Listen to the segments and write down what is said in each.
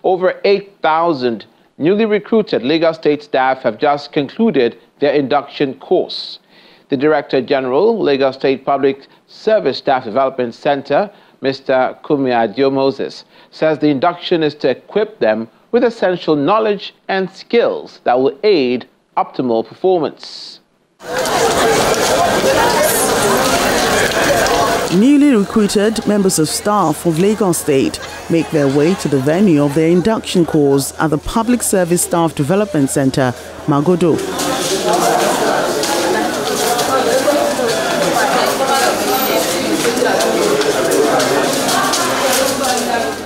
Over 8,000 newly recruited Lagos State staff have just concluded their induction course. The Director General, Lagos State Public Service Staff Development Center, Mr. Kumi Moses, says the induction is to equip them with essential knowledge and skills that will aid optimal performance. Newly recruited members of staff of Lagos State make their way to the venue of their induction course at the Public Service Staff Development Center, Magodo.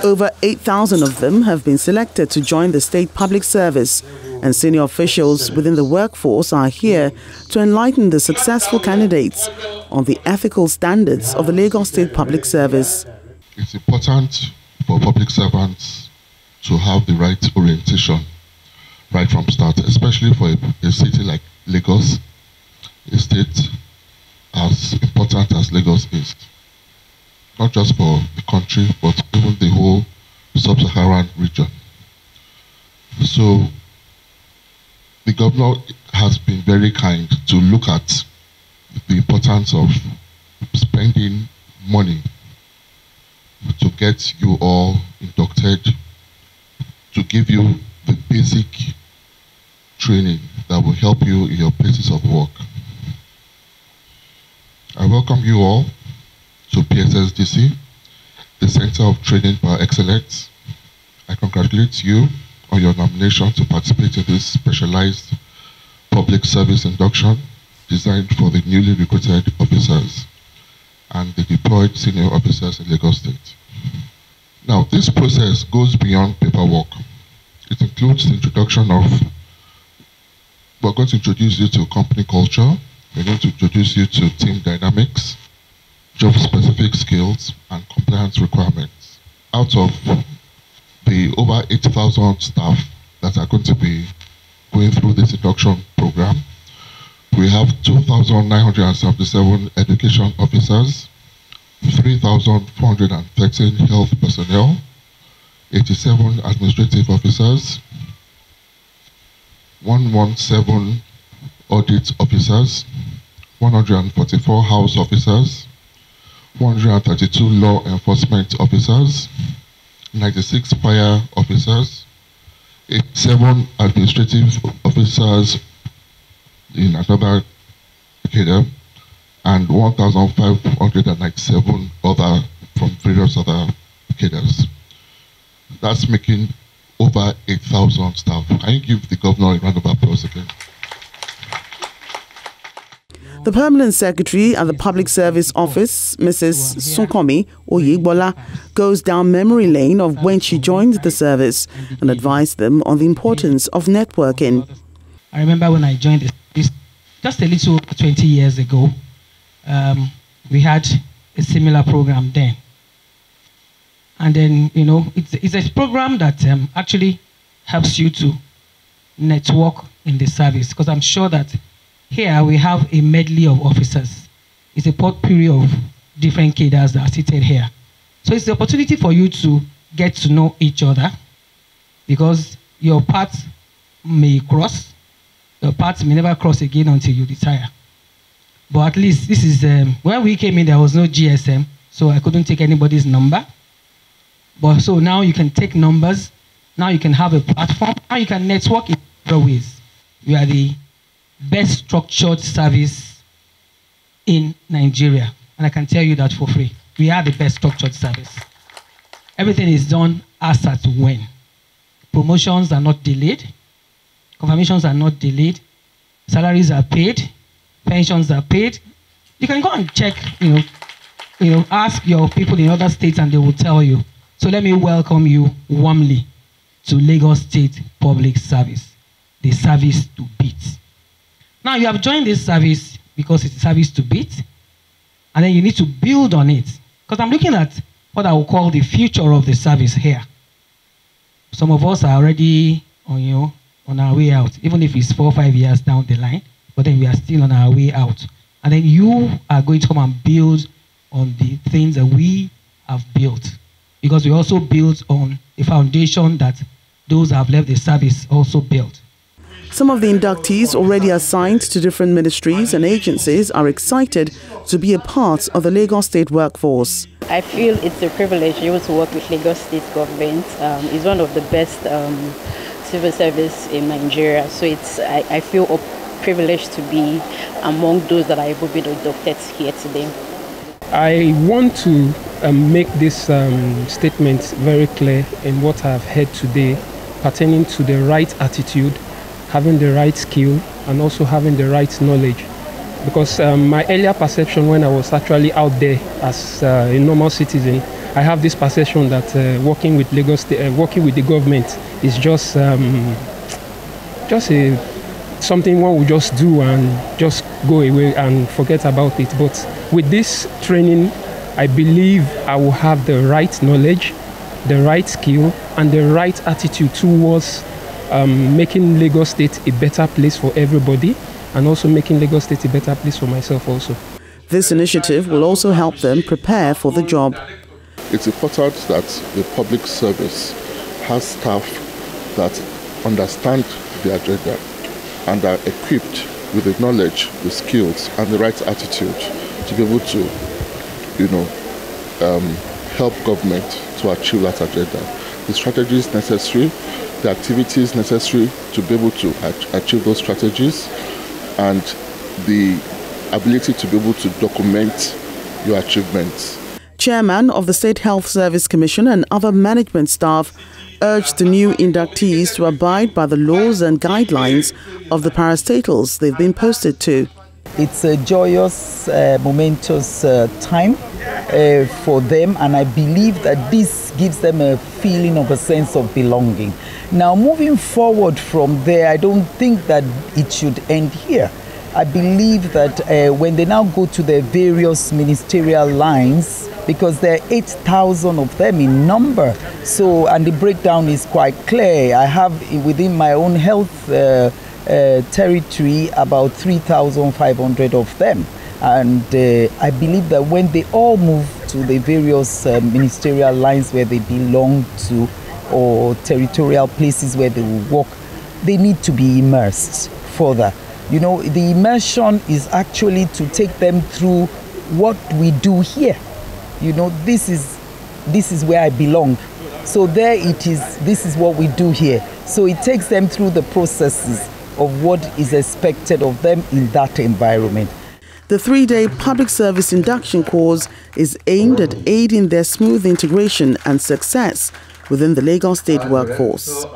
Over 8,000 of them have been selected to join the state public service, and senior officials within the workforce are here to enlighten the successful candidates on the ethical standards of the Lagos State Public Service. It's important for public servants to have the right orientation right from start, especially for a city like Lagos, a state as important as Lagos is. Not just for the country, but even the whole sub-Saharan region. So the governor has been very kind to look at the importance of spending money to get you all inducted, to give you the basic training that will help you in your places of work. I welcome you all to PSSDC, the Center of Training for Excellence. I congratulate you on your nomination to participate in this specialized public service induction designed for the newly recruited officers and the deployed senior officers in Lagos State. Now, this process goes beyond paperwork. It includes the introduction of, we're going to introduce you to company culture, we're going to introduce you to team dynamics, job-specific skills, and compliance requirements. Out of the over 8,000 staff that are going to be going through this induction program, we have 2,977 education officers, 3,413 health personnel, 87 administrative officers, 117 audit officers, 144 house officers, 132 law enforcement officers, 96 fire officers, 87 administrative officers in another cadre, and 1,597 other from various other cadres. That's making over 8,000 staff. Can you give the governor a round of applause again? The Permanent Secretary at the Public Service Office, Mrs. Sunkomi Oyigbola, goes down memory lane of when she joined the service and advised them on the importance of networking. I remember when I joined this just a little over 20 years ago, we had a similar program then. And then, you know, it's a program that actually helps you to network in the service, because I'm sure that here we have a medley of officers. It's a potpourri of different cadres that are seated here. So it's the opportunity for you to get to know each other, because your paths may cross, your paths may never cross again until you retire. But at least this is, when we came in, there was no GSM, so I couldn't take anybody's number. But so now you can take numbers, now you can have a platform, now you can network in other ways. We are the best structured service in Nigeria, and I can tell you that for free. We are the best structured service. Everything is done as at when. Promotions are not delayed, confirmations are not delayed, salaries are paid, pensions are paid. You can go and check, ask your people in other states and they will tell you. So let me welcome you warmly to Lagos State Public Service, the service to beat. Now you have joined this service because it's a service to beat, and then you need to build on it. Because I'm looking at what I will call the future of the service here. Some of us are already on our way out, even if it's 4 or 5 years down the line, but then we are still on our way out. And then you are going to come and build on the things that we have built, because we also build on the foundation that those who have left the service also built. Some of the inductees already assigned to different ministries and agencies are excited to be a part of the Lagos State workforce. I feel it's a privilege to be able to work with Lagos State government. It's one of the best civil service in Nigeria, so I feel privileged to be among those that are able to be inducted here today. I want to make this statement very clear in what I've heard today pertaining to the right attitude, having the right skill, and also having the right knowledge. Because my earlier perception when I was actually out there as a normal citizen, I have this perception that working with Lagos State, working with the government is just something one will just do and just go away and forget about it. But with this training, I believe I will have the right knowledge, the right skill, and the right attitude towards making Lagos State a better place for everybody, and also making Lagos State a better place for myself also. This initiative will also help them prepare for the job. It's important that the public service has staff that understand the agenda and are equipped with the knowledge, the skills, and the right attitude to be able to, help government to achieve that agenda. The strategies necessary, the activities necessary to be able to achieve those strategies, and the ability to be able to document your achievements. Chairman of the State Health Service Commission and other management staff urged the new inductees to abide by the laws and guidelines of the parastatals they've been posted to. It's a joyous, momentous time for them, and I believe that this gives them a feeling of a sense of belonging. Now, moving forward from there, I don't think that it should end here. I believe that when they now go to their various ministerial lines, because there are 8,000 of them in number, and the breakdown is quite clear. I have within my own health territory about 3,500 of them. And I believe that when they all move to the various ministerial lines where they belong to, or territorial places where they will work, they need to be immersed further. The immersion is actually to take them through what we do here. This is where I belong. So there it is, this is what we do here. So it takes them through the processes of what is expected of them in that environment. The 3-day public service induction course is aimed at aiding their smooth integration and success within the Lagos State workforce.